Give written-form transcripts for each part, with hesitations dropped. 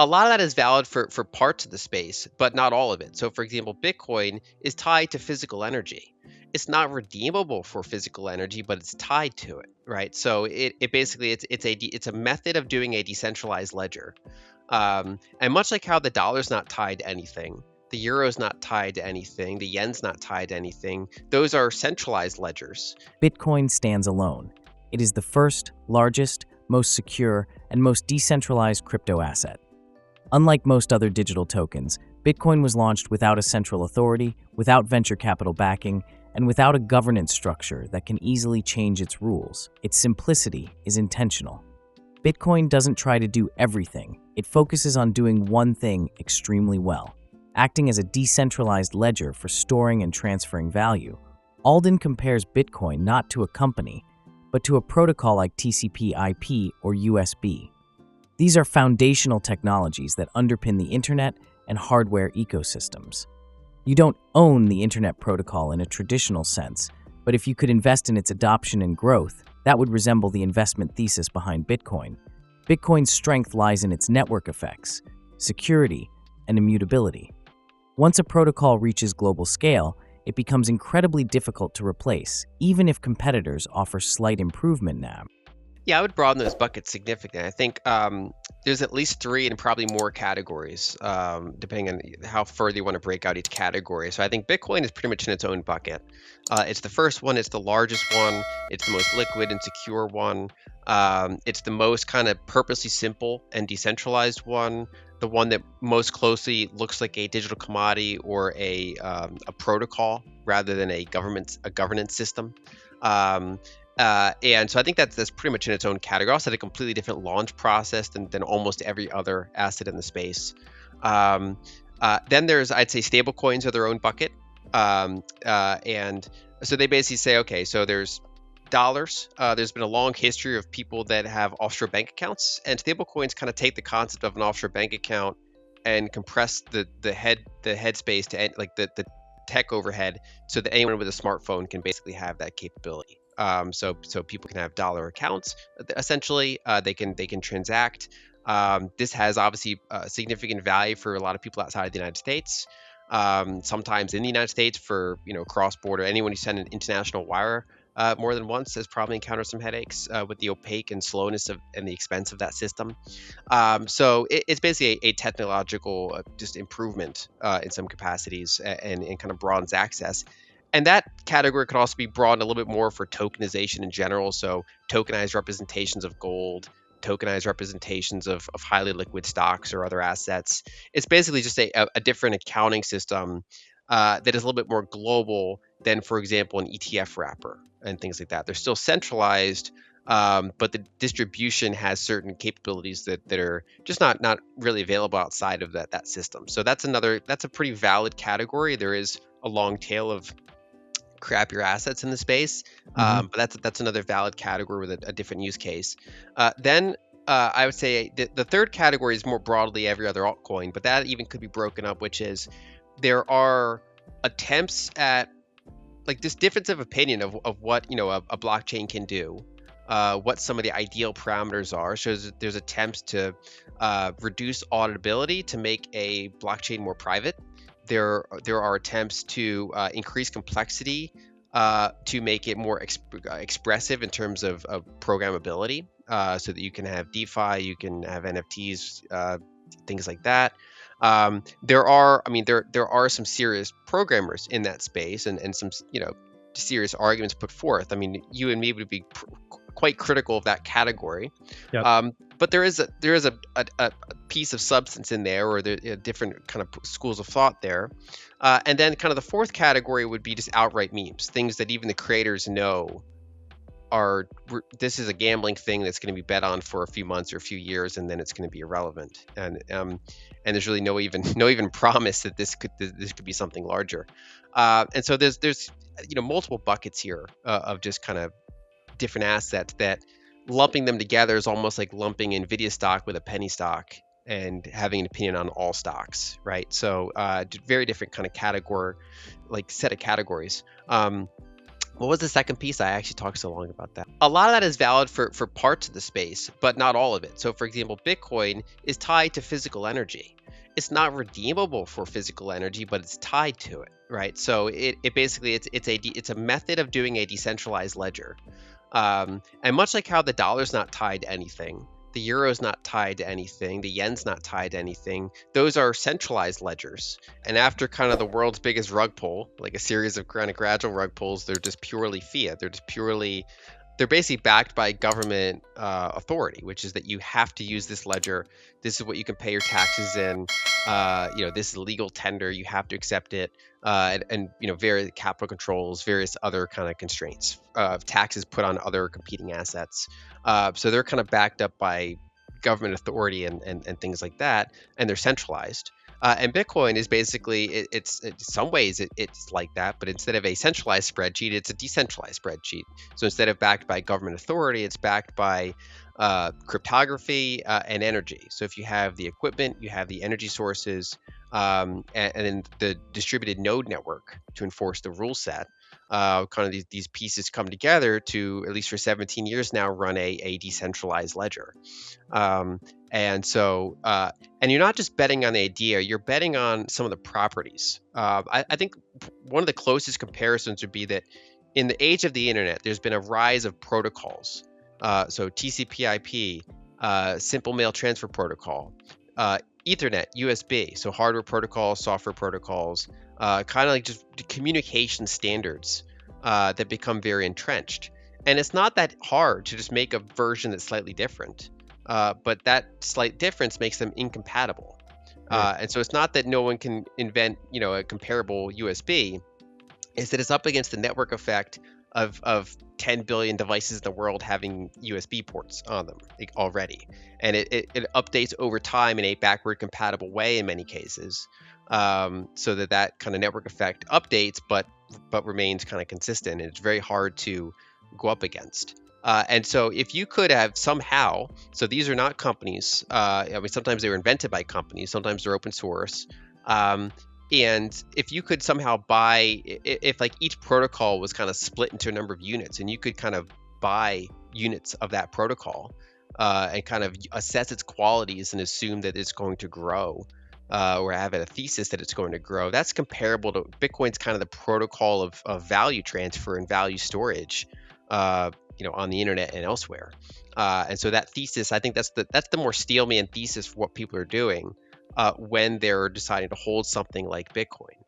A lot of that is valid for parts of the space, but not all of it. So, for example, Bitcoin is tied to physical energy. It's not redeemable for physical energy, but it's tied to it, right? So it basically it's a method of doing a decentralized ledger. And much like how the dollar's not tied to anything, the euro's not tied to anything, the yen's not tied to anything, those are centralized ledgers. Bitcoin stands alone. It is the first, largest, most secure, and most decentralized crypto asset. Unlike most other digital tokens, Bitcoin was launched without a central authority, without venture capital backing, and without a governance structure that can easily change its rules. Its simplicity is intentional. Bitcoin doesn't try to do everything. It focuses on doing one thing extremely well, acting as a decentralized ledger for storing and transferring value. Alden compares Bitcoin not to a company, but to a protocol like TCP/IP or USB. These are foundational technologies that underpin the internet and hardware ecosystems. You don't own the internet protocol in a traditional sense, but if you could invest in its adoption and growth, that would resemble the investment thesis behind Bitcoin. Bitcoin's strength lies in its network effects, security, and immutability. Once a protocol reaches global scale, it becomes incredibly difficult to replace, even if competitors offer slight improvement now. Yeah, I would broaden those buckets significantly. I think there's at least three and probably more categories, depending on how further you want to break out each category. So I think Bitcoin is pretty much in its own bucket. It's the first one, it's the largest one, it's the most liquid and secure one. It's the most kind of purposely simple and decentralized one, the one that most closely looks like a digital commodity or a protocol rather than a governance system. And so I think that's pretty much in its own category. Also, had a completely different launch process than almost every other asset in the space. Then there's, I'd say, stablecoins are their own bucket. And so they basically say, okay, so there's dollars. There's been a long history of people that have offshore bank accounts, and stablecoins kind of take the concept of an offshore bank account and compress the headspace to like the tech overhead, so that anyone with a smartphone can basically have that capability. So people can have dollar accounts. Essentially, they can transact. This has obviously significant value for a lot of people outside of the United States. Sometimes in the United States for cross-border, anyone who send an international wire more than once has probably encountered some headaches with the opaque and slowness and the expense of that system. So it's basically a technological just improvement in some capacities and kind of broadens access. And that category could also be broadened a little bit more for tokenization in general. So tokenized representations of gold, tokenized representations of highly liquid stocks or other assets. It's basically just a different accounting system that is a little bit more global than, for example, an ETF wrapper and things like that. They're still centralized, but the distribution has certain capabilities that are just not really available outside of that system. So that's a pretty valid category. There is a long tail of crappier assets in the space, but that's another valid category with a different use case. Then I would say the third category is more broadly every other altcoin, but that even could be broken up, which is there are attempts at like this difference of opinion of what a blockchain can do, what some of the ideal parameters are. So there's attempts to reduce auditability to make a blockchain more private. There are attempts to increase complexity to make it more expressive in terms of programmability, so that you can have DeFi, you can have NFTs, things like that. There are some serious programmers in that space and some serious arguments put forth. I mean, you and me would be quite critical of that category. Yep. But there is a piece of substance in there, or there different kind of schools of thought there. And then kind of the fourth category would be just outright memes, things that even the creators know this is a gambling thing that's going to be bet on for a few months or a few years, and then it's going to be irrelevant. And there's really no even promise that this could be something larger. And so there's multiple buckets here of just kind of different assets that lumping them together is almost like lumping Nvidia stock with a penny stock and having an opinion on all stocks, right? So very different kind of category, like set of categories. What was the second piece? I actually talked so long about that. A lot of that is valid for parts of the space, but not all of it. So, for example, Bitcoin is tied to physical energy. It's not redeemable for physical energy, but it's tied to it, right? So it basically it's a method of doing a decentralized ledger. And much like how the dollar's not tied to anything, the euro's not tied to anything, the yen's not tied to anything, those are centralized ledgers. And after kind of the world's biggest rug pull, like a series of kind of gradual rug pulls, they're just purely fiat. They're basically backed by government authority, which is that you have to use this ledger. This is what you can pay your taxes in. This is legal tender. You have to accept it. And various capital controls, various other kind of constraints, taxes put on other competing assets. So they're kind of backed up by government authority and things like that, and they're centralized. And Bitcoin is basically it's in some ways it's like that, but instead of a centralized spreadsheet, it's a decentralized spreadsheet. So instead of backed by government authority, it's backed by cryptography and energy. So if you have the equipment, you have the energy sources, and then the distributed node network to enforce the rule set. Kind of these pieces come together to, at least for 17 years now, run a decentralized ledger. And so, and you're not just betting on the idea, you're betting on some of the properties. I think one of the closest comparisons would be that in the age of the internet, there's been a rise of protocols. So TCP/IP, simple mail transfer protocol, Ethernet, USB, so hardware protocols, software protocols, kind of like just communication standards that become very entrenched. And it's not that hard to just make a version that's slightly different. But that slight difference makes them incompatible. And so it's not that no one can invent, a comparable USB. It's that it's up against the network effect of 10 billion devices in the world having USB ports on them already. And it updates over time in a backward compatible way in many cases, so that kind of network effect updates, but remains kind of consistent. And it's very hard to go up against. And so if you could have somehow, so these are not companies, sometimes they were invented by companies, sometimes they're open source. And if you could somehow buy, if like each protocol was kind of split into a number of units, and you could kind of buy units of that protocol and kind of assess its qualities and assume that it's going to grow, or have a thesis that it's going to grow, that's comparable to Bitcoin's kind of the protocol of value transfer and value storage, on the internet and elsewhere. And so that thesis, I think that's the more steelman thesis for what people are doing when they're deciding to hold something like Bitcoin.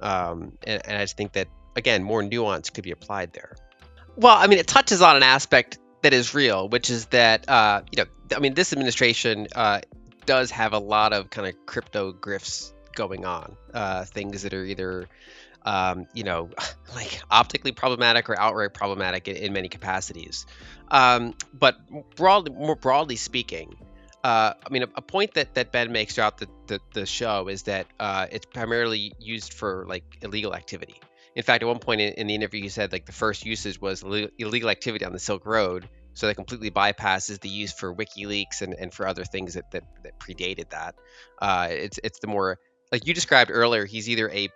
And I just think that, again, more nuance could be applied there. Well, I mean, it touches on an aspect that is real, which is that, this administration does have a lot of kind of crypto grifts going on, things that are either like optically problematic or outright problematic in many capacities. But more broadly speaking, a point that Ben makes throughout the show is that it's primarily used for like illegal activity. In fact, at one point in the interview, he said like the first usage was illegal activity on the Silk Road. So that completely bypasses the use for WikiLeaks and for other things that predated that. It's the more, like you described earlier, he's either a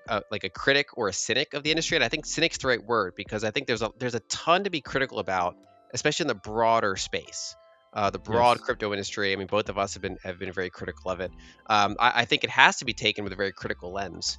critic or a cynic of the industry, and I think cynic's the right word, because I think there's a ton to be critical about, especially in the broader space, the broad crypto industry. I mean, both of us have been very critical of it. I think it has to be taken with a very critical lens,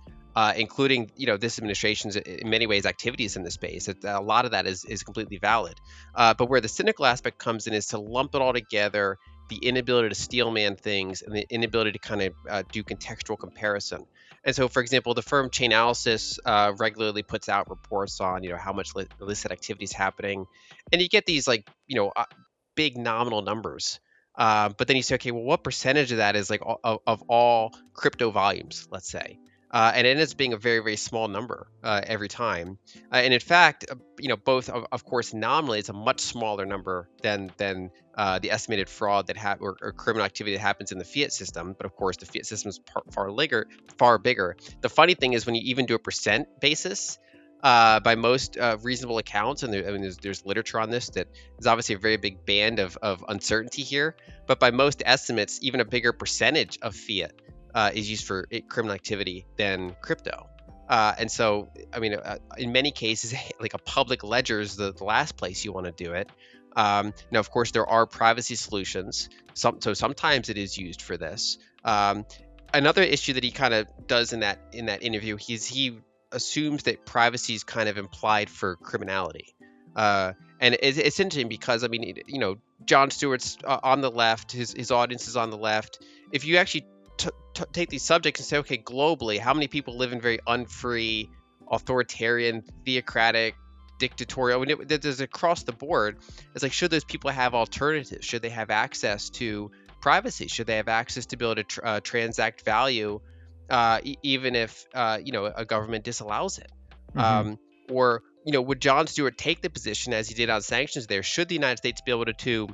including this administration's in many ways activities in the space. A lot of that is completely valid, but where the cynical aspect comes in is to lump it all together, the inability to steelman things, and the inability to kind of do contextual comparison. And so, for example, the firm Chainalysis regularly puts out reports on how much illicit activity is happening, and you get these big nominal numbers. But then you say, okay, well, what percentage of that is like of all crypto volumes, let's say? And it ends up being a very, very small number every time. And in fact, both of course nominally, it's a much smaller number than the estimated fraud that or criminal activity that happens in the fiat system. But of course, the fiat system is far bigger. The funny thing is when you even do a percent basis, by most reasonable accounts, and there's literature on this, that there's obviously a very big band of uncertainty here. But by most estimates, even a bigger percentage of fiat is used for criminal activity than crypto. And so, I mean, in many cases, like a public ledger is the last place you want to do it. Now, of course, there are privacy solutions. So sometimes it is used for this. Another issue that he kind of does in that interview, he assumes that privacy is kind of implied for criminality. And it's interesting because, I mean, Jon Stewart's on the left, his audience is on the left. If you actually take these subjects and say, okay, globally, how many people live in very unfree, authoritarian, theocratic, dictatorial? I mean, there's across the board. It's like, should those people have alternatives? Should they have access to privacy? Should they have access to be able to transact value, even if a government disallows it? Mm-hmm. Or would Jon Stewart take the position as he did on sanctions? There, should the United States be able to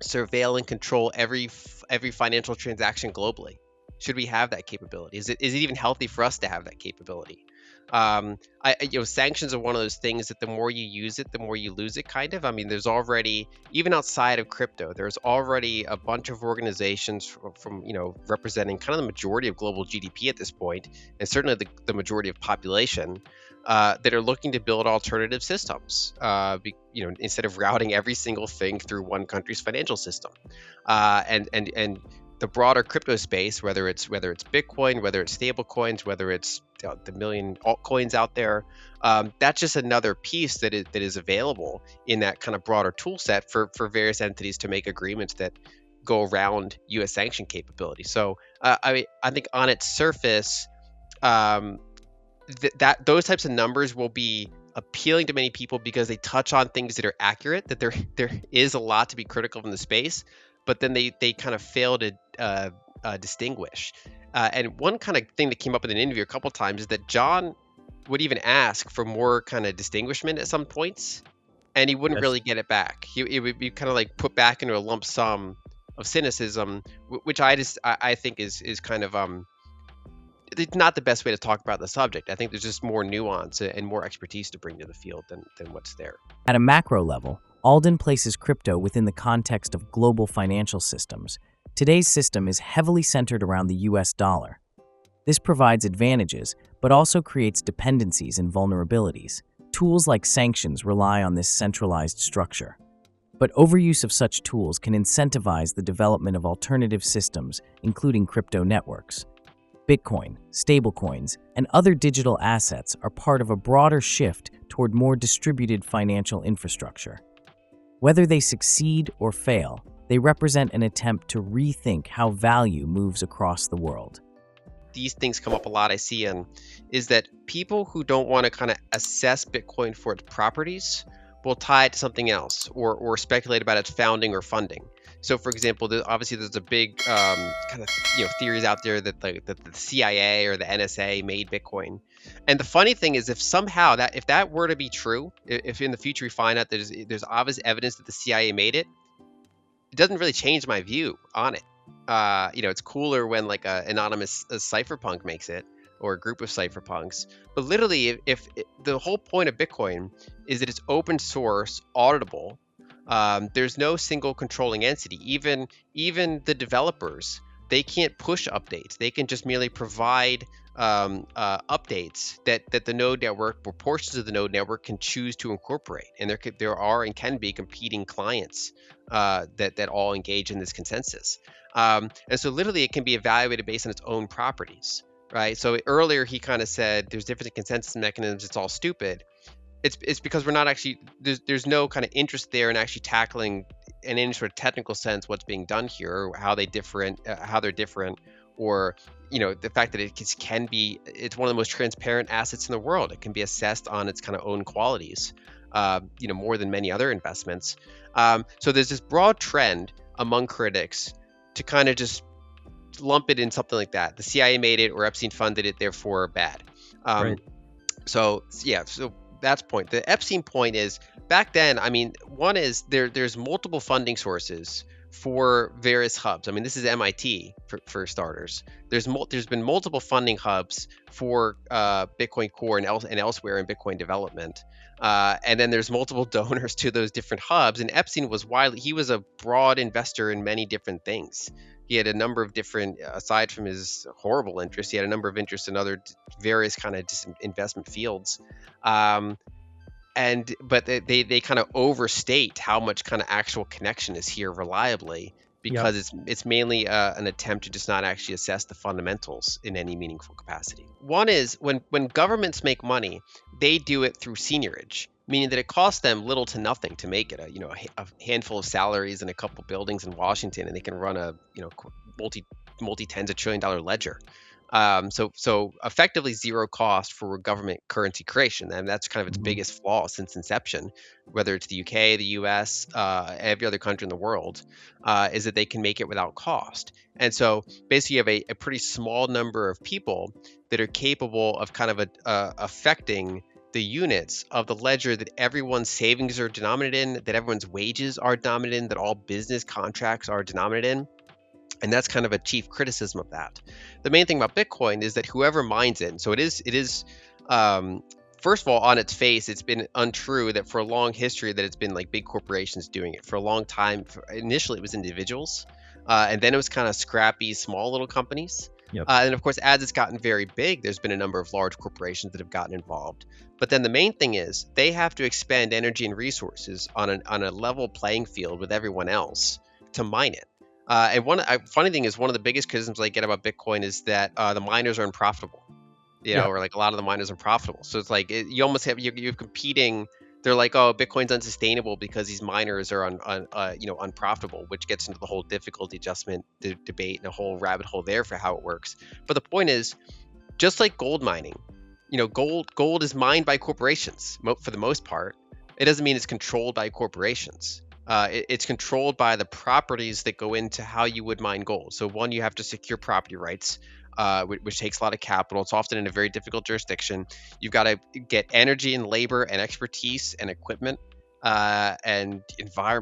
surveil and control every financial transaction globally? Should we have that capability? Is it even healthy for us to have that capability? Sanctions are one of those things that the more you use it, the more you lose it, kind of. I mean, there's already, even outside of crypto, there's already a bunch of organizations from representing kind of the majority of global GDP at this point, and certainly the majority of population, that are looking to build alternative systems, instead of routing every single thing through one country's financial system. And the broader crypto space, whether it's Bitcoin, whether it's stablecoins, whether it's the million altcoins out there, that's just another piece that is available in that kind of broader tool set for various entities to make agreements that go around U.S. sanction capability. So I think on its surface, that those types of numbers will be appealing to many people because they touch on things that are accurate, that there is a lot to be critical of in the space, but then they kind of fail to distinguish. And one kind of thing that came up in an interview a couple times is that John would even ask for more kind of distinguishment at some points, and he wouldn't Yes. really get it back. It would be kind of like put back into a lump sum of cynicism, which I think is kind of it's not the best way to talk about the subject. I think there's just more nuance and more expertise to bring to the field than what's there. At a macro level, Alden places crypto within the context of global financial systems. Today's system is heavily centered around the US dollar. This provides advantages, but also creates dependencies and vulnerabilities. Tools like sanctions rely on this centralized structure. But overuse of such tools can incentivize the development of alternative systems, including crypto networks. Bitcoin, stablecoins, and other digital assets are part of a broader shift toward more distributed financial infrastructure. Whether they succeed or fail, they represent an attempt to rethink how value moves across the world. These things come up a lot, I see, is that people who don't want to kind of assess Bitcoin for its properties will tie it to something else or speculate about its founding or funding. So, for example, obviously there's a big kind of theories out there that the CIA or the NSA made Bitcoin. And the funny thing is, if that were to be true, if in the future we find out there's obvious evidence that the CIA made it, it doesn't really change my view on it. It's cooler when like an anonymous cypherpunk makes it, or a group of cypherpunks. But literally, if the whole point of Bitcoin is that it's open source, auditable, there's no single controlling entity. Even the developers, they can't push updates. They can just merely provide updates that the node network or portions of the node network can choose to incorporate. And there are and can be competing clients that all engage in this consensus. And so literally it can be evaluated based on its own properties, right? So earlier he kind of said there's different consensus mechanisms, it's all stupid. It's because we're not actually, there's no kind of interest there in actually tackling in any sort of technical sense what's being done here, or how they're different, or the fact that it's one of the most transparent assets in the world. It can be assessed on its kind of own qualities, more than many other investments. So there's this broad trend among critics to kind of just lump it in something like that. The CIA made it, or Epstein funded it, therefore bad. Right. So that's point. The Epstein point is, back then, I mean, one is there's multiple funding sources for various hubs. I mean, this is MIT for starters. There's been multiple funding hubs for Bitcoin Core and elsewhere in Bitcoin development. And then there's multiple donors to those different hubs. And Epstein was he was a broad investor in many different things. he had a number of different, aside from his horrible interests, he had a number of interests in other various kind of investment fields. Um, but they kind of overstate how much kind of actual connection is here reliably, Yep. because it's mainly an attempt to just not actually assess the fundamentals in any meaningful capacity. One is when governments make money, they do it through seigniorage, meaning that it costs them little to nothing to make it. A handful of salaries and a couple buildings in Washington, and they can run a multi tens of $1 trillion ledger. So effectively zero cost for government currency creation, and that's kind of its biggest flaw since inception. Whether it's the UK, the US, every other country in the world, is that they can make it without cost. And so basically, you have a pretty small number of people that are capable of kind of affecting the units of the ledger that everyone's savings are denominated in, that everyone's wages are denominated in, that all business contracts are denominated in. And that's kind of a chief criticism of that. The main thing about Bitcoin is that whoever mines it, and so it is, first of all, on its face, it's been untrue that for a long history that it's been like big corporations doing it. For a long time, initially it was individuals, and then it was kind of scrappy, small little companies. Yep. And of course, as it's gotten very big, there's been a number of large corporations that have gotten involved. But then the main thing is they have to expend energy and resources on a level playing field with everyone else to mine it. And funny thing is, one of the biggest criticisms I get about Bitcoin is that the miners are unprofitable, or like a lot of the miners are profitable. So it's like you almost have you're competing. They're like, oh, Bitcoin's unsustainable because these miners are unprofitable, which gets into the whole difficulty adjustment debate and a whole rabbit hole there for how it works. But the point is, just like gold mining, gold is mined by corporations for the most part. It doesn't mean it's controlled by corporations. It's controlled by the properties that go into how you would mine gold. So one, you have to secure property rights, which takes a lot of capital. It's often in a very difficult jurisdiction. You've got to get energy and labor and expertise and equipment and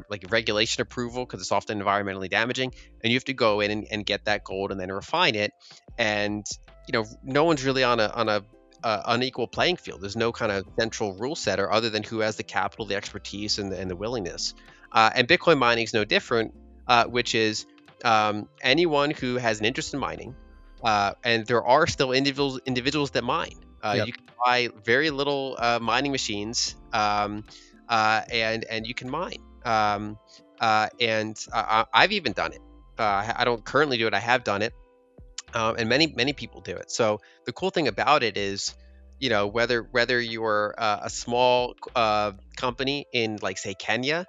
like regulation approval, because it's often environmentally damaging. And you have to go in and get that gold and then refine it. And no one's really on a unequal playing field. There's no kind of central rule setter other than who has the capital, the expertise, and the willingness. And Bitcoin mining is no different, which is anyone who has an interest in mining, and there are still individuals that mine. Yep. You can buy very little mining machines, and you can mine. I've even done it. I don't currently do it. I have done it, and many people do it. So the cool thing about it is, whether you're a small company in, like, say, Kenya,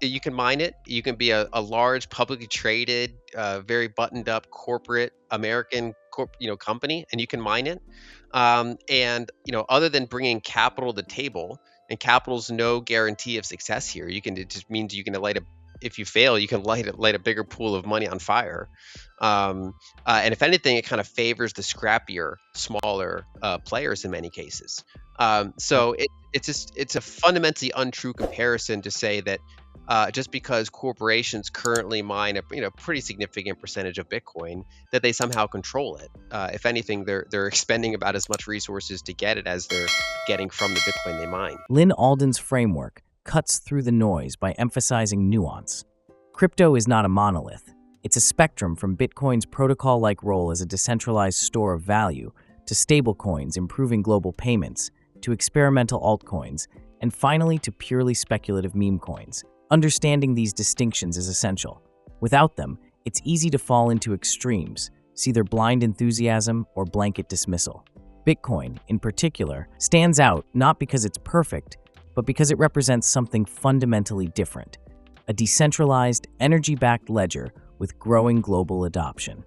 you can mine it. You can be a large, publicly traded, very buttoned up corporate American company, and you can mine it. Other than bringing capital to the table, and capital's no guarantee of success here. It just means you can if you fail, you can light a bigger pool of money on fire. And if anything, it kind of favors the scrappier, smaller players in many cases. So it's a fundamentally untrue comparison to say that just because corporations currently mine a pretty significant percentage of Bitcoin, that they somehow control it. If anything, they're expending about as much resources to get it as they're getting from the Bitcoin they mine. Lyn Alden's framework cuts through the noise by emphasizing nuance. Crypto is not a monolith. It's a spectrum from Bitcoin's protocol-like role as a decentralized store of value, to stablecoins improving global payments, to experimental altcoins, and finally to purely speculative meme coins. Understanding these distinctions is essential. Without them, it's easy to fall into extremes, see either blind enthusiasm or blanket dismissal. Bitcoin, in particular, stands out not because it's perfect, but because it represents something fundamentally different: a decentralized, energy-backed ledger with growing global adoption.